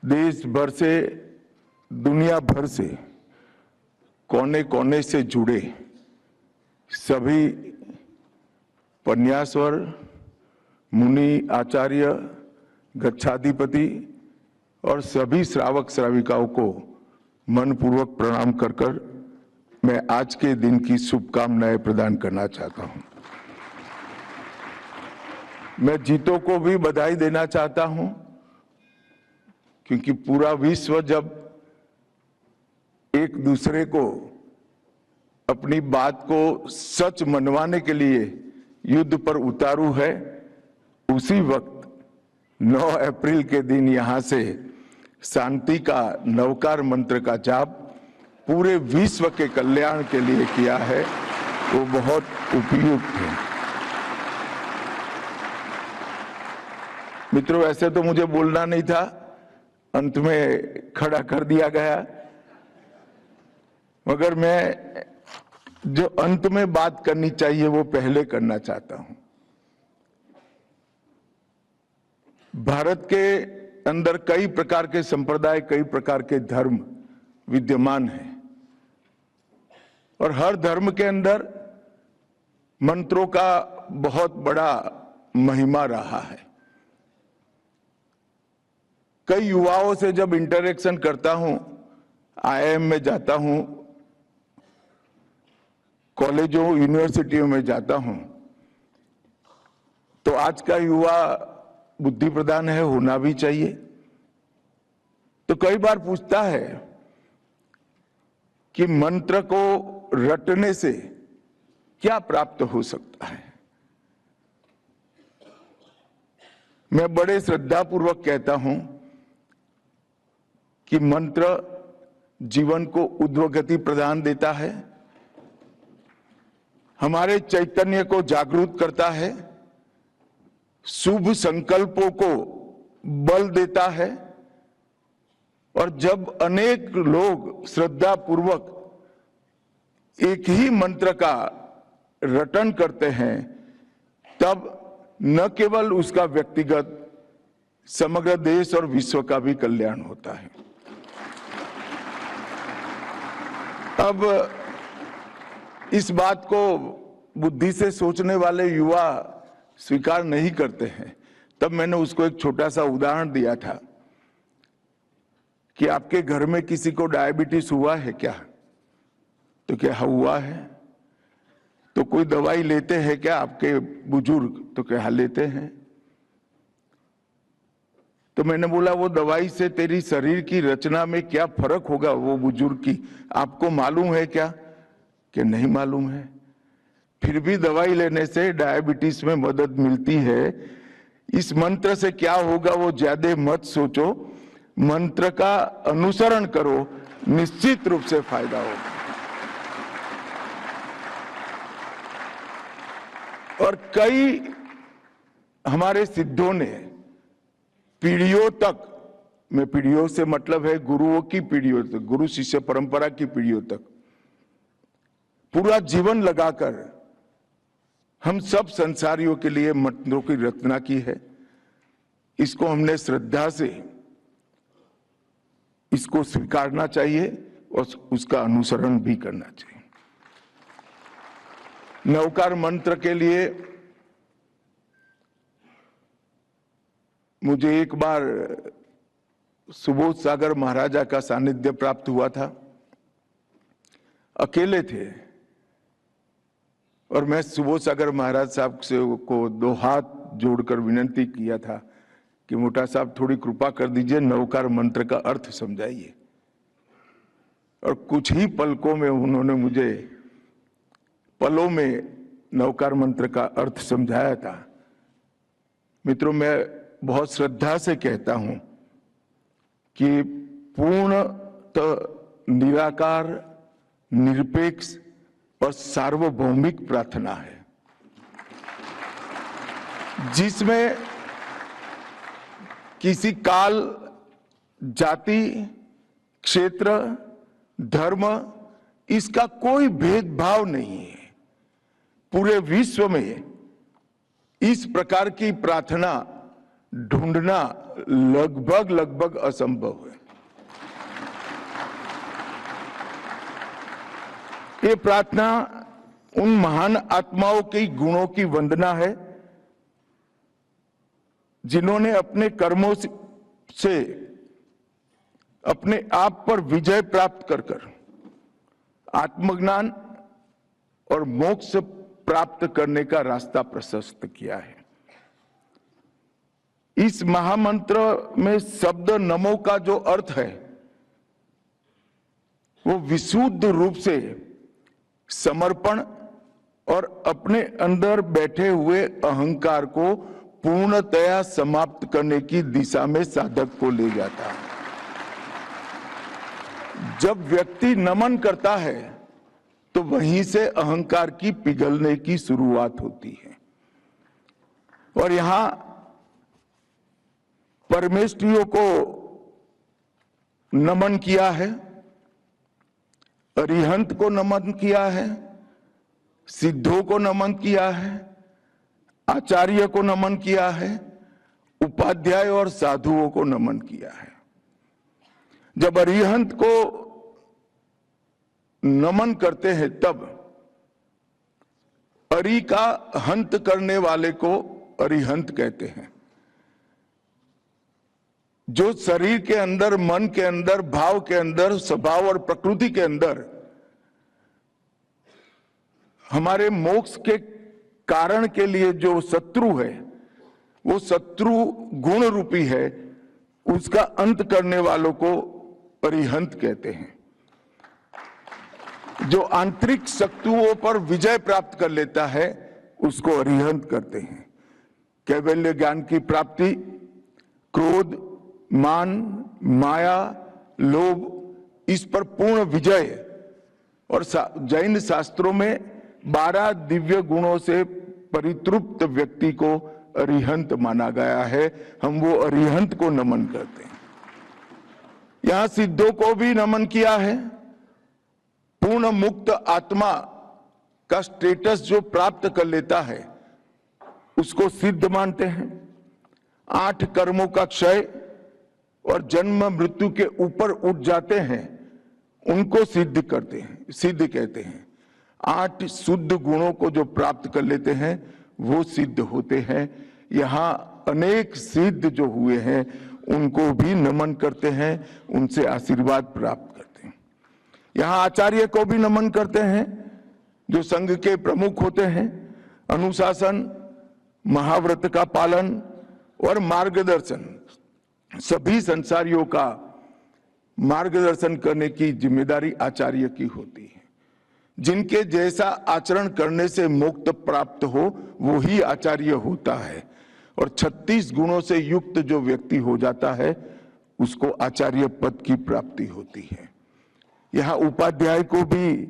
देश भर से, दुनिया भर से, कोने कोने से जुड़े सभी पन्यासवर, मुनि, आचार्य, गच्छाधिपति और सभी श्रावक श्राविकाओं को मनपूर्वक प्रणाम कर कर मैं आज के दिन की शुभकामनाएं प्रदान करना चाहता हूं। मैं जीतों को भी बधाई देना चाहता हूं, क्योंकि पूरा विश्व जब एक दूसरे को अपनी बात को सच मनवाने के लिए युद्ध पर उतारू है, उसी वक्त 9 अप्रैल के दिन यहां से शांति का नवकार मंत्र का जाप पूरे विश्व के कल्याण के लिए किया है, वो बहुत उपयुक्त है। मित्रों, ऐसे तो मुझे बोलना नहीं था, अंत में खड़ा कर दिया गया, मगर मैं जो अंत में बात करनी चाहिए वो पहले करना चाहता हूं। भारत के अंदर कई प्रकार के संप्रदाय, कई प्रकार के धर्म विद्यमान हैं और हर धर्म के अंदर मंत्रों का बहुत बड़ा महिमा रहा है। कई युवाओं से जब इंटरेक्शन करता हूं, आईआईएम में जाता हूं, कॉलेजों, यूनिवर्सिटियों में जाता हूं, तो आज का युवा बुद्धि प्रधान है, होना भी चाहिए। तो कई बार पूछता है कि मंत्र को रटने से क्या प्राप्त हो सकता है। मैं बड़े श्रद्धापूर्वक कहता हूं कि मंत्र जीवन को ऊर्ध्वगति प्रदान देता है, हमारे चैतन्य को जागरूक करता है, शुभ संकल्पों को बल देता है, और जब अनेक लोग श्रद्धा पूर्वक एक ही मंत्र का रटन करते हैं, तब न केवल उसका व्यक्तिगत, समग्र देश और विश्व का भी कल्याण होता है। अब इस बात को बुद्धि से सोचने वाले युवा स्वीकार नहीं करते हैं, तब मैंने उसको एक छोटा सा उदाहरण दिया था कि आपके घर में किसी को डायबिटीज हुआ है क्या? तो क्या हुआ है? तो कोई दवाई लेते हैं क्या आपके बुजुर्ग? तो क्या लेते हैं? तो मैंने बोला वो दवाई से तेरी शरीर की रचना में क्या फर्क होगा वो बुजुर्ग की, आपको मालूम है क्या? कि नहीं मालूम है। फिर भी दवाई लेने से डायबिटीज में मदद मिलती है। इस मंत्र से क्या होगा वो ज्यादा मत सोचो, मंत्र का अनुसरण करो, निश्चित रूप से फायदा होगा। और कई हमारे सिद्धों ने पीढ़ियों तक, में पीढ़ियों से मतलब है गुरुओं की पीढ़ियों तक, गुरु शिष्य परंपरा की पीढ़ियों तक पूरा जीवन लगाकर हम सब संसारियों के लिए मंत्रों की रचना की है। इसको हमने श्रद्धा से इसको स्वीकारना चाहिए और उसका अनुसरण भी करना चाहिए। नवकार मंत्र के लिए मुझे एक बार सुबोध सागर महाराजा का सानिध्य प्राप्त हुआ था। अकेले थे और मैं सुबोध सागर महाराज साहब से को 2 हाथ जोड़कर विनती किया था कि मोटा साहब थोड़ी कृपा कर दीजिए, नवकार मंत्र का अर्थ समझाइए। और कुछ ही पलकों में उन्होंने मुझे पलों में नवकार मंत्र का अर्थ समझाया था। मित्रों, मैं बहुत श्रद्धा से कहता हूं कि पूर्णतः निराकार, निरपेक्ष और सार्वभौमिक प्रार्थना है, जिसमें किसी काल, जाति, क्षेत्र, धर्म, इसका कोई भेदभाव नहीं है। पूरे विश्व में इस प्रकार की प्रार्थना ढूंढना लगभग असंभव है। ये प्रार्थना उन महान आत्माओं के गुणों की वंदना है जिन्होंने अपने कर्मों से अपने आप पर विजय प्राप्त कर आत्मज्ञान और मोक्ष प्राप्त करने का रास्ता प्रशस्त किया है। इस महामंत्र में शब्द नमो का जो अर्थ है वो विशुद्ध रूप से समर्पण और अपने अंदर बैठे हुए अहंकार को पूर्णतया समाप्त करने की दिशा में साधक को ले जाता है। जब व्यक्ति नमन करता है तो वहीं से अहंकार की पिघलने की शुरुआत होती है। और यहां परमेष्ठियों को नमन किया है, अरिहंत को नमन किया है, सिद्धों को नमन किया है, आचार्य को नमन किया है, उपाध्याय और साधुओं को नमन किया है। जब अरिहंत को नमन करते हैं तब अरि का हंत करने वाले को अरिहंत कहते हैं। जो शरीर के अंदर, मन के अंदर, भाव के अंदर, स्वभाव और प्रकृति के अंदर हमारे मोक्ष के कारण के लिए जो शत्रु है वो शत्रु गुण रूपी है, उसका अंत करने वालों को अरिहंत कहते हैं। जो आंतरिक शत्रुओं पर विजय प्राप्त कर लेता है उसको अरिहंत करते हैं। कैवल्य ज्ञान की प्राप्ति क्रोध, मान, माया, लोभ, इस पर पूर्ण विजय और जैन शास्त्रों में 12 दिव्य गुणों से परितृप्त व्यक्ति को अरिहंत माना गया है। हम वो अरिहंत को नमन करते हैं। यहां सिद्धों को भी नमन किया है। पूर्ण मुक्त आत्मा का स्टेटस जो प्राप्त कर लेता है उसको सिद्ध मानते हैं। 8 कर्मों का क्षय और जन्म मृत्यु के ऊपर उठ जाते हैं उनको सिद्ध करते हैं, सिद्ध कहते हैं। 8 शुद्ध गुणों को जो प्राप्त कर लेते हैं वो सिद्ध होते हैं। यहाँ अनेक सिद्ध जो हुए हैं उनको भी नमन करते हैं, उनसे आशीर्वाद प्राप्त करते हैं। यहाँ आचार्य को भी नमन करते हैं जो संघ के प्रमुख होते हैं। अनुशासन, महाव्रत का पालन और मार्गदर्शन, सभी संसारियों का मार्गदर्शन करने की जिम्मेदारी आचार्य की होती है। जिनके जैसा आचरण करने से मोक्ष प्राप्त हो वो ही आचार्य होता है। और 36 गुणों से युक्त जो व्यक्ति हो जाता है उसको आचार्य पद की प्राप्ति होती है। यहाँ उपाध्याय को भी,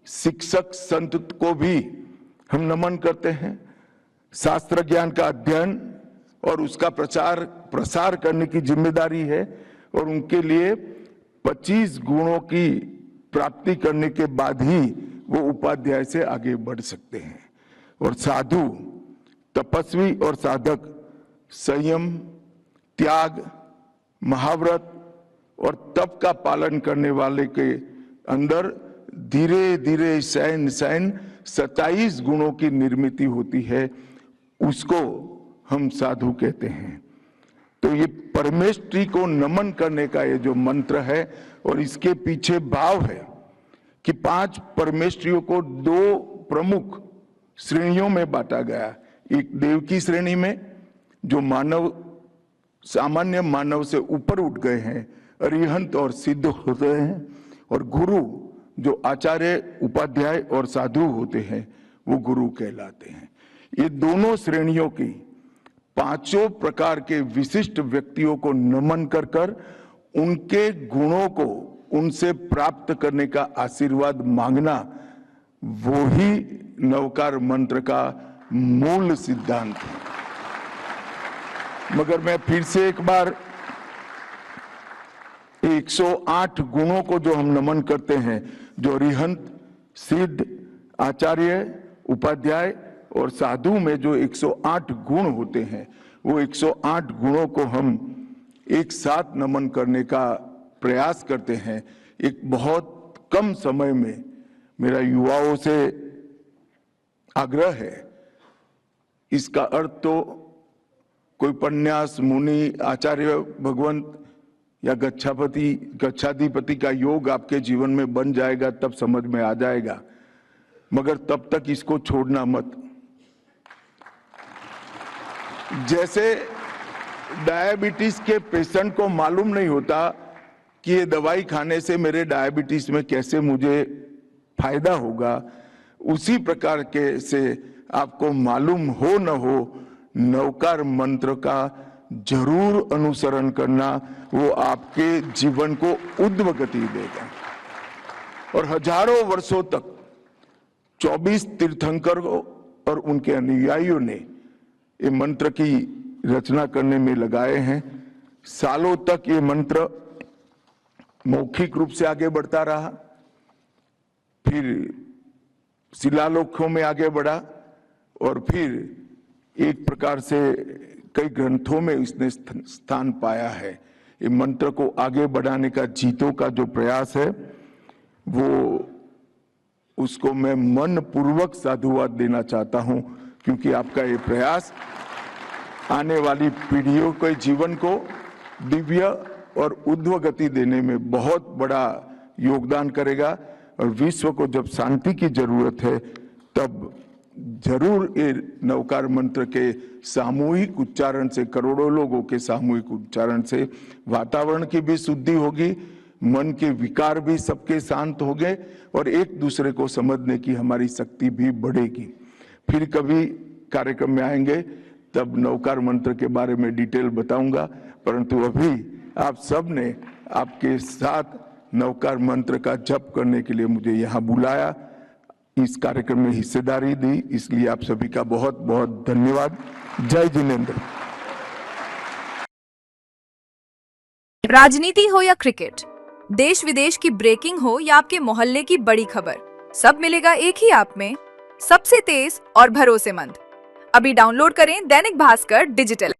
शिक्षक संत को भी हम नमन करते हैं। शास्त्र ज्ञान का अध्ययन और उसका प्रसार करने की जिम्मेदारी है और उनके लिए 25 गुणों की प्राप्ति करने के बाद ही वो उपाध्याय से आगे बढ़ सकते हैं। और साधु, तपस्वी और साधक संयम, त्याग, महाव्रत और तप का पालन करने वाले के अंदर धीरे धीरे सैन 27 गुणों की निर्मित होती है, उसको हम साधु कहते हैं। तो ये परमेष्ठी को नमन करने का ये जो मंत्र है और इसके पीछे भाव है कि 5 परमेष्ठियों को 2 प्रमुख श्रेणियों में बांटा गया। एक देव की श्रेणी में जो मानव, सामान्य मानव से ऊपर उठ गए हैं, अरिहंत और सिद्ध होते हैं, और गुरु जो आचार्य, उपाध्याय और साधु होते हैं वो गुरु कहलाते हैं। ये दोनों श्रेणियों की 5 प्रकार के विशिष्ट व्यक्तियों को नमन कर उनके गुणों को उनसे प्राप्त करने का आशीर्वाद मांगना, वो ही नवकार मंत्र का मूल सिद्धांत है। मगर मैं फिर से एक बार 108 गुणों को जो हम नमन करते हैं, जो अरिहंत, सिद्ध, आचार्य, उपाध्याय और साधु में जो 108 गुण होते हैं वो 108 गुणों को हम एक साथ नमन करने का प्रयास करते हैं एक बहुत कम समय में। मेरा युवाओं से आग्रह है, इसका अर्थ तो कोई पन्यास, मुनि, आचार्य, भगवंत या गच्छाधिपति का योग आपके जीवन में बन जाएगा तब समझ में आ जाएगा, मगर तब तक इसको छोड़ना मत। जैसे डायबिटीज के पेशेंट को मालूम नहीं होता कि ये दवाई खाने से मेरे डायबिटीज में कैसे मुझे फायदा होगा, उसी प्रकार के से आपको मालूम हो न हो नवकार मंत्र का जरूर अनुसरण करना, वो आपके जीवन को ऊर्ध्व गति देगा। और हजारों वर्षों तक 24 तीर्थंकरों और उनके अनुयायियों ने ये मंत्र की रचना करने में लगाए हैं। सालों तक ये मंत्र मौखिक रूप से आगे बढ़ता रहा, फिर शिलालेखों में आगे बढ़ा और फिर एक प्रकार से कई ग्रंथों में इसने स्थान पाया है। ये मंत्र को आगे बढ़ाने का जीतों का जो प्रयास है वो उसको मैं मन पूर्वक साधुवाद देना चाहता हूं, क्योंकि आपका ये प्रयास आने वाली पीढ़ियों के जीवन को दिव्य और ऊर्ध्व गति देने में बहुत बड़ा योगदान करेगा। और विश्व को जब शांति की जरूरत है तब जरूर ये नवकार मंत्र के सामूहिक उच्चारण से, करोड़ों लोगों के सामूहिक उच्चारण से वातावरण की भी शुद्धि होगी, मन के विकार भी सबके शांत होंगे और एक दूसरे को समझने की हमारी शक्ति भी बढ़ेगी। फिर कभी कार्यक्रम में आएंगे तब नवकार मंत्र के बारे में डिटेल बताऊंगा, परंतु अभी आप सब ने आपके साथ नवकार मंत्र का जप करने के लिए मुझे यहाँ बुलाया, इस कार्यक्रम में हिस्सेदारी दी, इसलिए आप सभी का बहुत बहुत धन्यवाद। जय जिनेंद्र। राजनीति हो या क्रिकेट, देश विदेश की ब्रेकिंग हो या आपके मोहल्ले की बड़ी खबर, सब मिलेगा एक ही ऐप में, सबसे तेज और भरोसेमंद। अभी डाउनलोड करें दैनिक भास्कर डिजिटल।